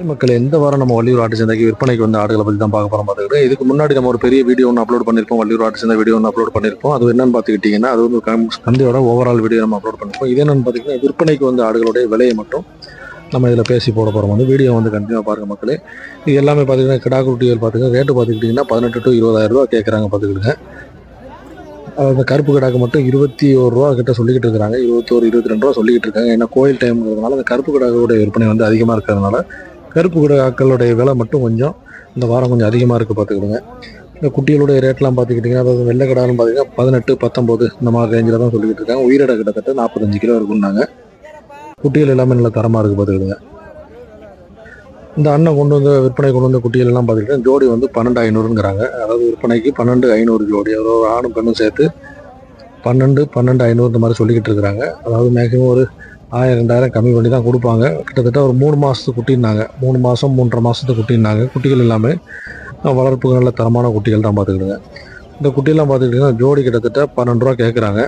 மக்கள் எந்த வாரம் நம்ம வள்ளியூர் ஆட்டு சந்தைக்கு விற்பனைக்கு வந்து ஆடுகளை பற்றி தான் பார்க்க போகிறோம் பார்த்துக்கிட்டு இதுக்கு முன்னாடி நம்ம ஒரு பெரிய வீடியோ ஒன்று அப்லோட் பண்ணியிருப்போம். வள்ளியூர் ஆட்டு சந்தை வீடியோ ஒன்று அப்லோட் பண்ணியிருப்போம். அது என்னன்னு பார்த்துக்கிட்டிங்கன்னா அது வந்து சந்தையோட ஓவரால் வீடியோ நம்ம அப்லோட் பண்ணியிருப்போம். இது என்னன்னு பார்த்தீங்கன்னா விற்பனைக்கு வந்து ஆடுகளுடைய விலையை மட்டும் நம்ம இதில் பேசி போட போகிறோம். வந்து வீடியோ வந்து கண்டினியூவாக பாருங்கள் மக்களே. இது எல்லாமே பார்த்தீங்கன்னா கிடா குட்டிகள் பார்த்துக்கிட்டு ரேட்டு பார்த்துக்கிட்டிங்கன்னா 18 to 20,000 ரூபா கேட்குறாங்க பார்த்துக்கிடுங்க. அந்த கருப்பு கிடாக்கு மட்டும் 21 ரூபா கிட்ட சொல்லிக்கிட்டு இருக்காங்க. 21, 22 ரூபா சொல்லிக்கிட்டு இருக்காங்க. ஏன்னா கோயில் டைம்ங்கிறதுனால அந்த கருப்பு கிடாக்குடைய விற்பனை வந்து அதிகமாக இருக்கிறதுனால கருப்பு கிடாக்களுடைய விலை மட்டும் கொஞ்சம் இந்த வாரம் கொஞ்சம் அதிகமாக இருக்குது பார்த்துக்கிடுங்க. இந்த குட்டிகளுடைய ரேட்லாம் பார்த்துக்கிட்டிங்கன்னா அதாவது வெள்ளை கிடாலும் பார்த்தீங்கன்னா 18, 19 இந்த மாதிரி ரேஞ்சில் தான் சொல்லிக்கிட்டு இருக்காங்க. உயிரிட கிட்டத்தட்ட 45 கிலோ இருக்குன்னாங்க. குட்டிகள் எல்லாமே நல்ல தரமாக இருக்குது பார்த்துக்கிடுங்க. இந்த அண்ணன் கொண்டு வந்து விற்பனை கொண்டு வந்த குட்டிகள் எல்லாம் பார்த்துக்கிட்டா ஜோடி வந்து 12,500ங்கிறாங்க. அதாவது விற்பனைக்கு 12,500 ஜோடி. அதாவது ஆணும் பெண்ணும் சேர்த்து 12,500 இந்த மாதிரி சொல்லிக்கிட்டு இருக்கிறாங்க. அதாவது மேக்ஸிமம் ஒரு 1000, 2000 கம்மி பண்ணி தான் கொடுப்பாங்க. கிட்டத்தட்ட ஒரு 3 மாதத்துக்கு குட்டின்னாங்க. 3 மாதம் 3.5 மாதத்துக்கு குட்டின்னாங்க. குட்டிகள் எல்லாமே வளர்ப்புக்கு நல்ல தரமான குட்டிகள் தான் பார்த்துக்கிடுங்க. இந்த குட்டியெல்லாம் பார்த்துக்கிட்டிங்கன்னா ஜோடி கிட்டத்தட்ட 12 ரூபா கேட்குறாங்க.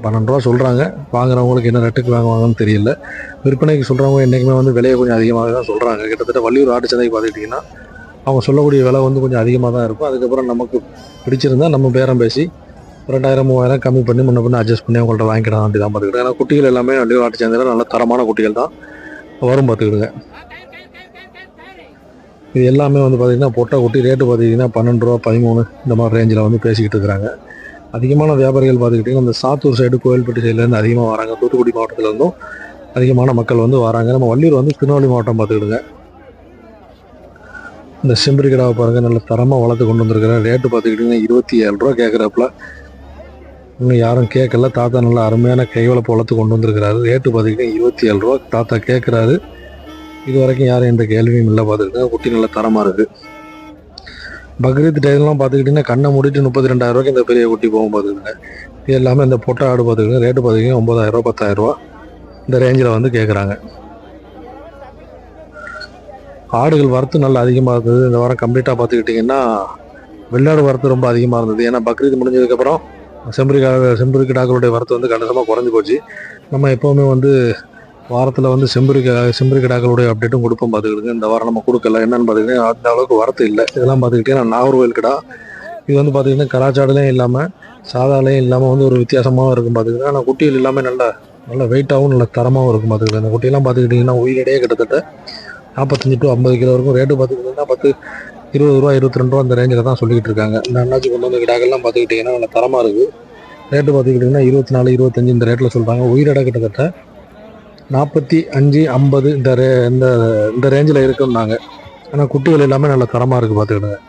12 ரூபா சொல்கிறாங்க. வாங்குறவங்களுக்கு என்ன ரேட்டுக்கு வாங்குவாங்கன்னு தெரியல. விற்பனைக்கு சொல்கிறவங்க என்றைக்குமே வந்து விலையை கொஞ்சம் அதிகமாக தான் சொல்கிறாங்க. கிட்டத்தட்ட வள்ளியூர் ஆட்டு சந்தைக்கு பார்த்துக்கிட்டிங்கன்னா அவங்க சொல்லக்கூடிய விலை வந்து கொஞ்சம் அதிகமாக தான் இருக்கும். அதுக்கப்புறம் நமக்கு பிடிச்சிருந்தா நம்ம பேரம் பேசி 2000, 3000 கம்மி பண்ணி முன்ன பின்ன அட்ஜஸ்ட் பண்ணி அவங்கள்ட்ட வாங்கிக்கலாம் அப்படி தான் பார்த்துக்கிட்டேன். ஏன்னா குட்டிகள் எல்லாமே வள்ளியூர் ஆட்டு சந்தையில் நல்ல தரமான குட்டிகள் தான் வரும் பார்த்துக்கிடுங்க. இது எல்லாமே வந்து பார்த்திங்கன்னா பொட்டை குட்டி ரேட்டு பார்த்திங்கன்னா 12 ரூபா, 13 இந்த மாதிரி ரேஞ்சில் வந்து பேசிக்கிட்டு இருக்கிறாங்க. அதிகமான வியாபாரிகள் பார்த்துக்கிட்டிங்கன்னா இந்த சாத்தூர் சைடு கோயில்பட்டி சைட்லேருந்து அதிகமாக வராங்க. தூத்துக்குடி மாவட்டத்திலேருந்தும் அதிகமான மக்கள் வந்து வராங்க. நம்ம வள்ளியூர் வந்து திருநெல்வேலி மாவட்டம் பார்த்துக்கிடுங்க. இந்த செம்பரி கிடாவை பாருங்கள் நல்ல தரமாக வளர்த்து கொண்டு வந்திருக்கிறேன். ரேட்டு பார்த்துக்கிட்டிங்கன்னா 27 ரூபா கேட்குறப்பல இன்னும் யாரும் கேட்கல. தாத்தா நல்லா அருமையான கைவளப்பு வளர்த்து கொண்டு வந்திருக்கிறாரு. ரேட்டு பார்த்திங்கன்னா 27 ரூபா தாத்தா கேட்குறாரு. இது வரைக்கும் யாரும் எந்த கேள்வியும் இல்லை பார்த்துக்கிட்டேன். குட்டி நல்ல தரமாக இருக்குது. பக்ரீத் டைம்லாம் பார்த்துக்கிட்டிங்கன்னா கண்ணை மூடிட்டு 32,000 ரூபாய்க்கு இந்த பெரிய குட்டி போகும் பார்த்துக்கிட்டேன். இது எல்லாமே இந்த பொட்டை ஆடு பார்த்துக்கிட்டேன். ரேட்டு பார்த்திங்கன்னா 9,000 ரூபா, 10,000 ரூபா இந்த ரேஞ்சில் வந்து கேட்குறாங்க. ஆடுகள் வரத்து நல்லா அதிகமாக இருந்தது. இந்த வாரம் கம்ப்ளீட்டாக பார்த்துக்கிட்டிங்கன்னா வெள்ளாடு வரத்து ரொம்ப அதிகமாக இருந்தது. ஏன்னா பக்ரீத் முடிஞ்சதுக்கப்புறம் செம்பரி கிடாக்களுடைய வரத்து வந்து கணிசமாக குறைஞ்சி போச்சு. நம்ம எப்போவுமே வந்து வாரத்தில் வந்து செம்பரி கிடாக்களுடைய அப்டேட்டும் கொடுப்போம் பார்த்துக்கிட்டுங்க. இந்த வாரம் நம்ம கொடுக்கல. என்னென்னு பார்த்திங்கன்னா அந்த அளவுக்கு வரத்து இல்லை. இதெல்லாம் பார்த்துக்கிட்டிங்கன்னா நாகர்கோவில் கிடா இது வந்து பார்த்திங்கன்னா கராச்சாடுலேயும் இல்லாமல் சாதாலையும் இல்லாமல் வந்து ஒரு வித்தியாசமாகவும் இருக்கும் பார்த்துக்கிட்டேன். ஆனால் குட்டிகள் எல்லாமே நல்ல வெயிட்டாகவும் நல்ல தரமாகவும் இருக்கும் பார்த்துக்கிட்டேன். இந்த குட்டியெல்லாம் பார்த்துக்கிட்டிங்கன்னா உயிரிடையே கிட்டத்தட்ட 45 to 50 கிலோ இருக்கும். ரேட்டு பார்த்துக்கிட்டிங்கன்னா 10, 20 ரூபா, 22 ரூபா அந்த ரேஞ்சில் தான் சொல்லிக்கிட்டு இருக்காங்க. இந்த அண்ணாச்சி கொண்டு வந்த கிடாக்கெல்லாம் பார்த்துக்கிட்டிங்கன்னா நல்ல தரமாக இருக்குது. ரேட்டு பார்த்துக்கிட்டிங்கன்னா 24, 25 இந்த ரேட்டில் சொல்கிறாங்க. உயிரிடை கிட்டத்தட்ட 45, 50 இந்த ரேஞ்சில் இருக்குன்னாங்க. ஆனால் குட்டிகள் எல்லாமே நல்ல தரமாக இருக்குது பார்த்துக்கிட்டுங்க.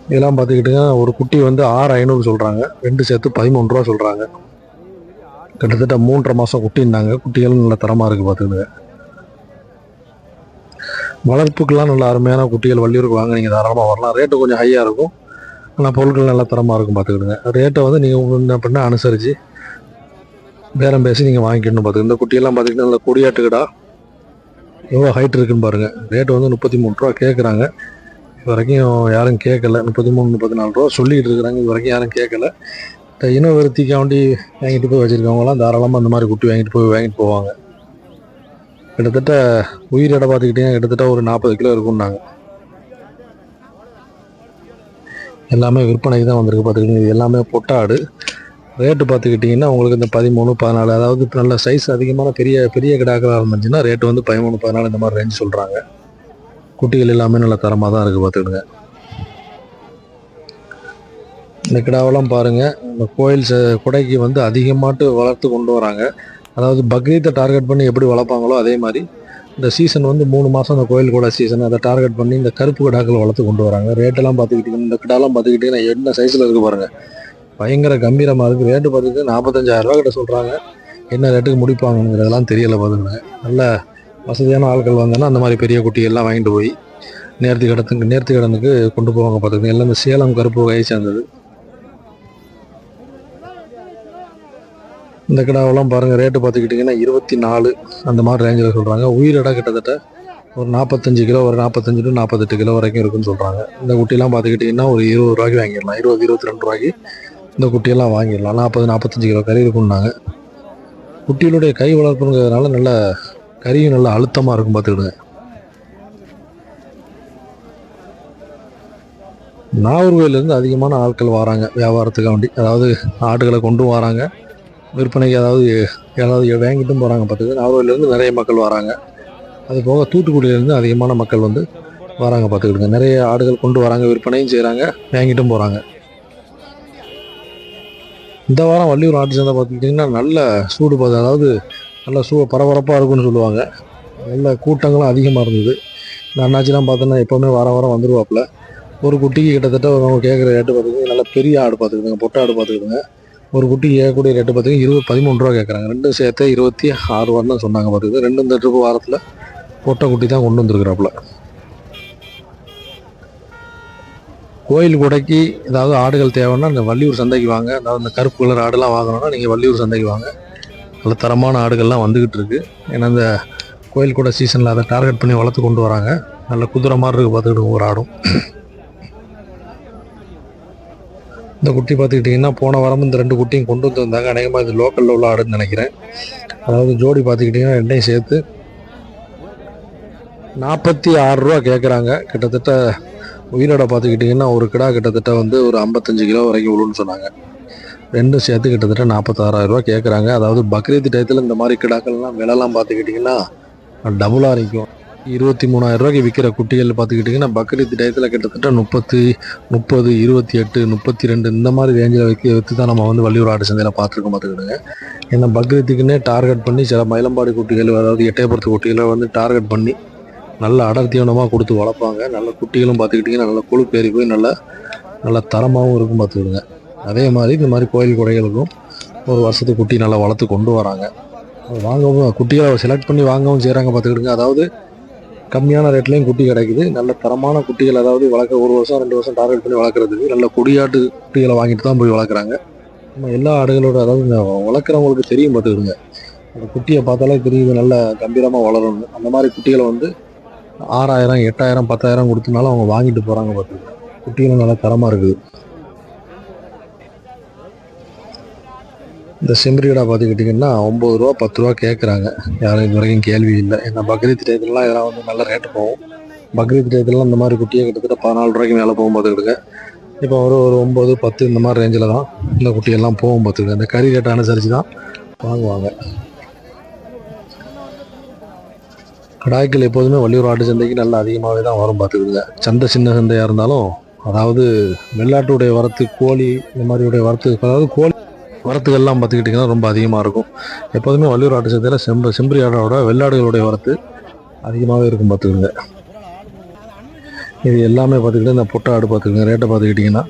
இதெல்லாம் பார்த்துக்கிட்டுங்க ஒரு குட்டி வந்து 6,500 சொல்கிறாங்க. 2 சேர்த்து 13 ரூபா சொல்கிறாங்க. கிட்டத்தட்ட 3.5 மாதம் குட்டின்னாங்க. குட்டிகள் நல்ல தரமாக இருக்குது பார்த்துக்கிட்டுங்க. வளர்ப்புக்கெல்லாம் நல்ல அருமையான குட்டிகள் வள்ளியூருக்கு வாங்க நீங்கள் தாராளமாக வரலாம். ரேட்டு கொஞ்சம் ஹையாக இருக்கும். ஆனால் பொருட்கள் நல்ல தரமாக இருக்கும் பார்த்துக்கிடுங்க. ரேட்டை வந்து நீங்கள் என்ன பண்ணால் அனுசரித்து பேரம் பேசி நீங்கள் வாங்கிக்கணும் பார்த்துக்க. இந்த குட்டியெல்லாம் பார்த்திங்கன்னா நல்ல கொடியாட்டுக்கடா எவ்வளோ ஹைட் இருக்குன்னு பாருங்கள். ரேட்டு வந்து 33 ரூபா கேட்குறாங்க. இது வரைக்கும் யாரும் கேட்கல. 33, 34 ரூபா சொல்லிக்கிட்டு இருக்கிறாங்க. இது வரைக்கும் யாரும் கேட்கல. இன விருத்திக்காண்டி வாங்கிட்டு போய் வச்சுருக்கவங்களாம் தாராளமாக அந்த மாதிரி குட்டி வாங்கிட்டு போவாங்க. கிட்டத்தட்ட உயிரிடை பார்த்துக்கிட்டிங்கன்னா கிட்டத்தட்ட ஒரு 40 கிலோ இருக்குன்னாங்க. எல்லாமே விற்பனைக்கு தான் வந்திருக்கு பார்த்துக்கிட்டிங்க. இது எல்லாமே பொட்டாடு. ரேட்டு பார்த்துக்கிட்டிங்கன்னா உங்களுக்கு இந்த 13, 14 அதாவது நல்ல சைஸ் அதிகமான பெரிய கிடாக்களாக இருந்துச்சுன்னா ரேட்டு வந்து 13, 14 இந்த மாதிரி ரேஞ்சு சொல்கிறாங்க. குட்டிகள் எல்லாமே நல்ல தரமாக தான் இருக்குது பார்த்துக்கிடுங்க. இந்த கிடாவெல்லாம் பாருங்கள் இந்த கோயில் குடைக்கு வந்து அதிகமாட்டு வளர்த்து கொண்டு வராங்க. அதாவது பக்ரீத்தை டார்கெட் பண்ணி எப்படி வளர்ப்பாங்களோ அதே மாதிரி இந்த சீசன் வந்து 3 மாதம் அந்த கோயில் கூட சீசன் அதை டார்கெட் பண்ணி இந்த கருப்பு கிடாக்கள் வளர்த்து கொண்டு வராங்க. ரேட்டெல்லாம் பார்த்துக்கிட்டிங்கன்னா இந்த கிடாலாம் பார்த்துக்கிட்டிங்கன்னா என்ன சைஸில் இருக்குது பாருங்கள். பயங்கர கம்பீரமாக இருக்குது. ரேட்டு பார்த்துக்கிட்டு 45,000 ரூபா கிட்ட சொல்கிறாங்க. என்ன ரேட்டுக்கு முடிப்பாங்கிறதெல்லாம் தெரியலை பார்த்துக்கங்க. நல்ல வசதியான ஆட்கள் வந்தோன்னா அந்த மாதிரி பெரிய குட்டியெல்லாம் வாங்கிட்டு போய் நேர்த்தி கடனுக்கு கொண்டு போவாங்க பார்த்துக்கங்க. எல்லாம் இந்த சேலம் கருப்பு வகையை சேர்ந்தது. இந்த கிடாவெல்லாம் பாருங்கள் ரேட்டு பார்த்துக்கிட்டிங்கன்னா 24 அந்த மாதிரி ரேஞ்சில் சொல்கிறாங்க. உயிரிடை கிட்டத்தட்ட ஒரு 45 கிலோ, ஒரு 45 to 48 கிலோ வரைக்கும் இருக்குன்னு சொல்கிறாங்க. இந்த குட்டியெல்லாம் பார்த்துக்கிட்டிங்கன்னா ஒரு 20 ரூபாய்க்கு வாங்கிடலாம். 20, 22 ரூபாய்க்கு இந்த குட்டியெல்லாம் வாங்கிடலாம். 40, 45 கிலோ கறி இருக்குன்னாங்க. குட்டிகளுடைய கை வளர்ப்புங்கிறதுனால நல்ல கறியும் நல்லா அழுத்தமாக இருக்கும் பார்த்துக்கிடுங்க. நாகர்கோவிலேருந்து அதிகமான ஆட்கள் வராங்க வியாபாரத்துக்கு வேண்டி, அதாவது ஆடுகளை கொண்டு வராங்க விற்பனைக்கு, ஏதாவது வாங்கிட்டும் போகிறாங்க பார்த்துக்கிட்டு. நாகர்கோவிலேருந்து நிறைய மக்கள் வராங்க. அது போக தூத்துக்குடியிலேருந்து அதிகமான மக்கள் வந்து வராங்க பார்த்துக்கிடுங்க. நிறைய ஆடுகள் கொண்டு வராங்க, விற்பனையும் செய்கிறாங்க, வாங்கிட்டும் போகிறாங்க. இந்த வாரம் வள்ளியூர் ஆட்டு சந்தை பார்த்துக்கிட்டிங்கன்னா நல்ல சூடு அதாவது நல்ல பரபரப்பாக இருக்குன்னு சொல்லுவாங்க. நல்ல கூட்டங்களும் அதிகமாக இருந்தது. இந்த அண்ணாச்சிலாம் பார்த்தோன்னா எப்போவுமே வாரம் வந்துடுவாப்புல. ஒரு குட்டிக்கு கிட்டத்தட்ட அவங்க கேட்குற ரேட்டு பார்த்துக்கிங்க, நல்ல பெரிய ஆடு பார்த்துக்கிடுங்க, பொட்டை ஆடு பார்த்துக்கிடுங்க. ஒரு குட்டிக்கு கேட்கக்கூடிய ரேட்டு பார்த்திங்கன்னா 13 ரூபா கேட்குறாங்க. ரெண்டும் சேர்த்து 26 ரூபான்னு தான் சொன்னாங்க பார்த்துக்கிது. ரெண்டும் இந்த ட்ரிப்பு வாரத்தில் பொட்டை குட்டி தான் கொண்டு வந்துருக்குறாப்புல. கோயில் கொடைக்கு ஏதாவது ஆடுகள் தேவைன்னா இந்த வள்ளியூர் சந்தைக்கு வாங்க. அதாவது இந்த கருப்பு கலர் ஆடுலாம் வாங்கணும்னா நீங்கள் வள்ளியூர் சந்தைக்கு வாங்க. நல்ல தரமான ஆடுகள்லாம் வந்துக்கிட்டு இருக்கு. ஏன்னா இந்த கோயில் கூட சீசனில் அதை டார்கெட் பண்ணி வளர்த்து கொண்டு வராங்க. நல்ல குதிரை மாதிரி இருக்குது பார்த்துக்கிட்டு ஒரு ஆடும். இந்த குட்டி பார்த்துக்கிட்டிங்கன்னா போன வாரம் இந்த 2 குட்டியும் கொண்டு வந்திருந்தாங்க. அநேகமாக இது லோக்கலில் உள்ள ஆடுன்னு நினைக்கிறேன். அதாவது ஜோடி பார்த்துக்கிட்டிங்கன்னா ரெண்டையும் சேர்த்து 46 ரூபா கேட்குறாங்க. கிட்டத்தட்ட உயிரோட பார்த்துக்கிட்டிங்கன்னா ஒரு கிடா கிட்டத்தட்ட வந்து ஒரு 55 கிலோ வரைக்கும் விழுன்னு சொன்னாங்க. ரெண்டும் சேர்த்து கிட்டத்தட்ட 46,000 ரூபா கேட்குறாங்க. அதாவது பக்ரீத் டயத்தில் இந்த மாதிரி கிடாக்கள்லாம் விலைலாம் பார்த்துக்கிட்டிங்கன்னா டபுளாக நிற்கும். 23,000 ரூபாய்க்கு விற்கிற குட்டிகள் பார்த்துக்கிட்டிங்கன்னா பக்ரீத் டயத்தில் கிட்டத்தட்ட 30, 28, 32 இந்த மாதிரி ரேஞ்சில் விற்று தான் நம்ம வந்து வள்ளியூர் ஆட்டு சந்தையில் பார்த்துருக்கோம் பார்த்துக்கிடுங்க. ஏன்னா பக்ரீத்துக்குன்னே டார்கெட் பண்ணி சில மயிலம்பாடி குட்டிகள், அதாவது எட்டயபுரத்து குட்டிகளை வந்து டார்கெட் பண்ணி நல்ல அடர்த்தியானமாக கொடுத்து வளர்ப்பாங்க. நல்ல குட்டிகளும் பார்த்துக்கிட்டிங்கன்னா நல்ல கொழு பேறி போய் நல்ல தரமாகவும் இருக்கும் பார்த்துக்கிடுங்க. அதே மாதிரி இந்த மாதிரி கோயில் கொடைகளுக்கும் ஒரு வருஷத்துக்கு குட்டி நல்லா வளர்த்து கொண்டு வராங்க. வாங்கவும் குட்டிகளை செலக்ட் பண்ணி வாங்கவும் செய்கிறாங்க பார்த்துக்கிடுங்க. அதாவது கம்மியான ரேட்லேயும் குட்டி கிடைக்குது. நல்ல தரமான குட்டிகள், அதாவது வளர்க்க 1 வருஷம் 2 வருஷம் டார்கெட் பண்ணி வளர்க்குறதுக்கு நல்ல கொடியாட்டு குட்டிகளை வாங்கிட்டு தான் போய் வளர்க்குறாங்க. நம்ம எல்லா ஆடுகளோட, அதாவது வளர்க்குறவங்களுக்கு தெரியும் பார்த்துக்கிடுங்க. அந்த குட்டியை பார்த்தாலே தெரியுது நல்ல கம்பீரமாக வளரணும். அந்த மாதிரி குட்டிகளை வந்து 6,000, 8,000, 10,000 கொடுத்தனாலும் அவங்க வாங்கிட்டு போகிறாங்க பார்த்துக்கிடுங்க. குட்டிகளும் நல்லா தரமாக இருக்குது. இந்த செம்பரிகடா பார்த்துக்கிட்டிங்கன்னா 9 ரூபா 10 ரூபா கேட்குறாங்க. யாரும் இது வரைக்கும் கேள்வி இல்லை. ஏன்னா பக்ரீத் டயத்துலலாம் இதெல்லாம் வந்து நல்ல ரேட்டு போகும். பக்ரீத் டயத்துலாம் இந்த மாதிரி குட்டியை கிட்டத்தட்ட 14 ரூபாய்க்கு மேலே போகும் பார்த்துக்கிடுங்க. இப்போ ஒரு 9, 10 இந்த மாதிரி ரேஞ்சில் தான் இந்த குட்டியெல்லாம் போகும் பார்த்துக்கிடுங்க. இந்த கறி ரேட்டை அனுசரித்து தான் வாங்குவாங்க. கடாய்கள் எப்போதுமே வள்ளியூர் ஆட்டு சந்தைக்கு நல்ல அதிகமாகவே தான் வரும் பார்த்துக்கிடுங்க. சந்தை சின்ன சந்தையாக இருந்தாலும், அதாவது வெள்ளாட்டுடைய வரத்து, கோழி இந்த மாதிரியுடைய வரத்து, அதாவது கோழி வரத்துகள்லாம் பார்த்துக்கிட்டிங்கன்னா ரொம்ப அதிகமாக இருக்கும். எப்போதுமே வள்ளியூர் ஆட்டு சந்தையில் செம்பரி ஆடோட வெள்ளாடுகளுடைய வரத்து அதிகமாகவே இருக்கும் பார்த்துக்குங்க. இது எல்லாமே பார்த்துக்கிட்டு இந்த பொட்டை ஆடு பார்த்துக்குங்க. ரேட்டை பார்த்துக்கிட்டிங்கன்னா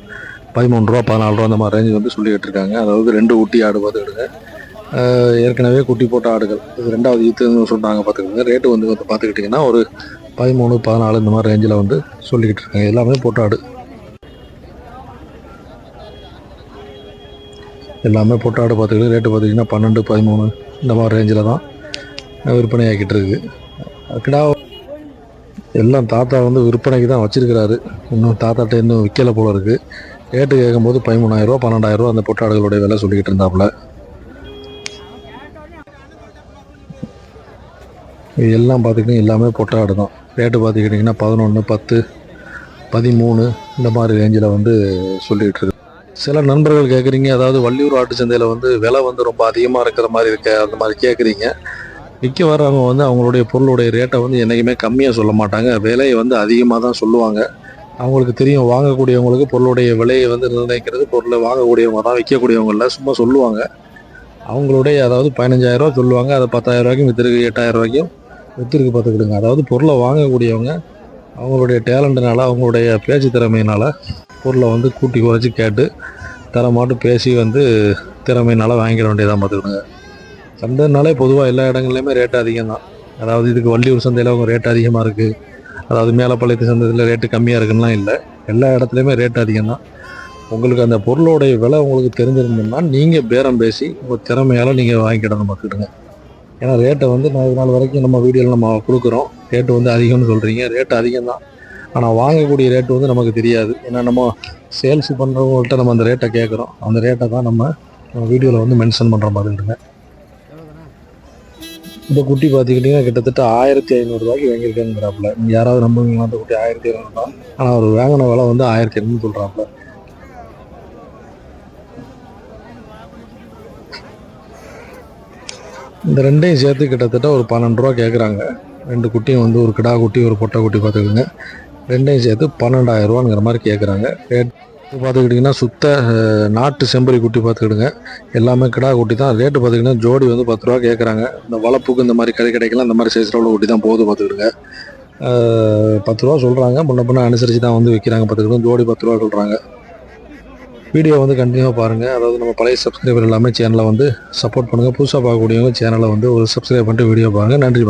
13 ரூபா 14 ரூபா அந்த மாதிரி ரேஞ்சு வந்து சொல்லிக்கிட்டு இருக்காங்க. அதாவது 2 குட்டி ஆடு பார்த்துக்கிடுங்க. ஏற்கனவே குட்டி போட்ட ஆடுகள் இது 2வது ஈத்துன்னு சொல்கிறாங்க பார்த்துக்கிடுங்க. ரேட்டு வந்து பார்த்துக்கிட்டிங்கன்னா ஒரு 13, 14 இந்த மாதிரி ரேஞ்சில் வந்து சொல்லிக்கிட்டு இருக்காங்க. எல்லாமே பொட்டை ஆடு, எல்லாமே பொட்டாடு பார்த்துக்கிட்டு ரேட்டு பார்த்திங்கன்னா 12, 13 இந்த மாதிரி ரேஞ்சில் தான் விற்பனை ஆகிட்டு இருக்குது. கிடா எல்லாம் தாத்தா வந்து விற்பனைக்கு தான் வச்சுருக்கிறாரு. இன்னும் தாத்தாட்ட இன்னும் விற்கலை போல இருக்குது. ரேட்டு கேட்கும்போது 13,000 ரூபா 12,000 ரூபா அந்த பொட்டாடுகளுடைய விலை சொல்லிக்கிட்டு இருந்தாப்புல. இது எல்லாம் பார்த்துக்கிட்டிங்கன்னா எல்லாமே பொட்டாடு தான். ரேட்டு பார்த்துக்கிட்டிங்கன்னா 11, 10, 13 இந்த மாதிரி ரேஞ்சில் வந்து சொல்லிக்கிட்டு இருக்கு. சில நண்பர்கள் கேட்குறீங்க, அதாவது வள்ளியூர் ஆட்டு சந்தையில் வந்து விலை வந்து ரொம்ப அதிகமாக இருக்கிற மாதிரி இருக்கு, அந்த மாதிரி கேட்குறீங்க. விற்க வர்றவங்க வந்து அவங்களுடைய பொருளுடைய ரேட்டை வந்து என்றைக்குமே கம்மியாக சொல்ல மாட்டாங்க, விலையை வந்து அதிகமாக தான் சொல்லுவாங்க. அவங்களுக்கு தெரியும், வாங்கக்கூடியவங்களுக்கு பொருளுடைய விலையை வந்து நிர்ணயிக்கிறது பொருளை வாங்கக்கூடியவங்க தான், விற்கக்கூடியவங்கள சும்மா சொல்லுவாங்க. அவங்களுடைய அதாவது 15,000 ரூபா சொல்லுவாங்க, அதை 10,000 ரூபாய்க்கும் விற்றுருக்கு, 8,000 ரூபாய்க்கும் விற்றுருக்கு பார்த்துக்கிடுங்க. அதாவது பொருளை வாங்கக்கூடியவங்க அவங்களுடைய டேலண்ட்னால, அவங்களுடைய பேச்சு திறமையினால் பொருளை வந்து கூட்டி குறைச்சி கேட்டு தரமாட்டு பேசி வந்து திறமையினால் வாங்கிட வேண்டியதான் பார்த்துக்கிடுங்க. சந்தைனாலே பொதுவாக எல்லா இடங்கள்லையுமே ரேட்டு அதிகம் தான். அதாவது இதுக்கு வள்ளியூர் சந்தையில் அவங்க ரேட்டு அதிகமாக இருக்குது, அதாவது மேலப்பாளையத்து சந்தையில் ரேட்டு கம்மியாக இருக்குன்னா இல்லை, எல்லா இடத்துலையுமே ரேட்டு அதிகம் தான். உங்களுக்கு அந்த பொருளோடைய விலை உங்களுக்கு தெரிஞ்சிருந்தோம்னா நீங்கள் பேரம் பேசி உங்கள் திறமையால் நீங்கள் வாங்கிக்கிடணும் பார்த்துக்கிடுங்க. ஏன்னா ரேட்டை வந்து நாள் வரைக்கும் நம்ம வீடியோவில் நம்ம கொடுக்குறோம், ரேட்டு வந்து அதிகம்னு சொல்கிறீங்க, ரேட்டு அதிகம் தான். ஆனால் வாங்கக்கூடிய ரேட்டு வந்து நமக்கு தெரியாது. ஏன்னா நம்ம சேல்ஸ் பண்ணுறவங்கள்ட்ட நம்ம அந்த ரேட்டை கேட்குறோம், அந்த ரேட்டை தான் நம்ம வீடியோவில் வந்து மென்ஷன் பண்ணுற மாதிரிங்க. இந்த குட்டி பார்த்துக்கிட்டிங்கன்னா கிட்டத்தட்ட 1500 வாங்கியிருக்கேங்கிறாப்புல. நீங்கள் யாராவது நம்புவீங்களா அந்த குட்டி 1500 ஆனால் அவர் வாங்கின விலை வந்து 1800 சொல்கிறாப்புல. இந்த ரெண்டையும் சேர்த்து கிட்டத்தட்ட ஒரு 12 ரூபா கேட்குறாங்க. 2 குட்டியும் வந்து ஒரு கிடா குட்டி ஒரு பொட்டை குட்டி பார்த்துக்கிடுங்க. ரெண்டையும் சேர்த்து 12,000 ரூபாங்கிற மாதிரி கேட்குறாங்க. ரேட் பார்த்துக்கிட்டிங்கன்னா சுத்த நாட்டு செம்பரி குட்டி பார்த்துக்கிடுங்க. எல்லாமே கிடா குட்டி தான். ரேட்டு பார்த்திங்கன்னா ஜோடி வந்து 10 ரூபா கேட்குறாங்க. இந்த வளப்புக்கு இந்த மாதிரி கிடைக்கலாம் இந்த மாதிரி சைஸில் உள்ள குட்டி தான் போகுது பார்த்துக்கிடுங்க. 10 ரூபா சொல்கிறாங்க. முன்ன பின்ன அனுசரித்து தான் வந்து விற்கிறாங்க பார்த்துக்கிடுங்க. ஜோடி 10 ரூபா சொல்கிறாங்க. வீடியோ வந்து கண்டினியூவாக பாருங்கள். அதாவது நம்ம பழைய சப்ஸ்கிரைபர் எல்லாமே சேனலை வந்து சப்போர்ட் பண்ணுங்கள். புதுசாக பார்க்கக்கூடியவங்க சேனலை வந்து ஒரு சப்ஸ்கிரைப் பண்ணிட்டு வீடியோ பாருங்கள். நன்றி.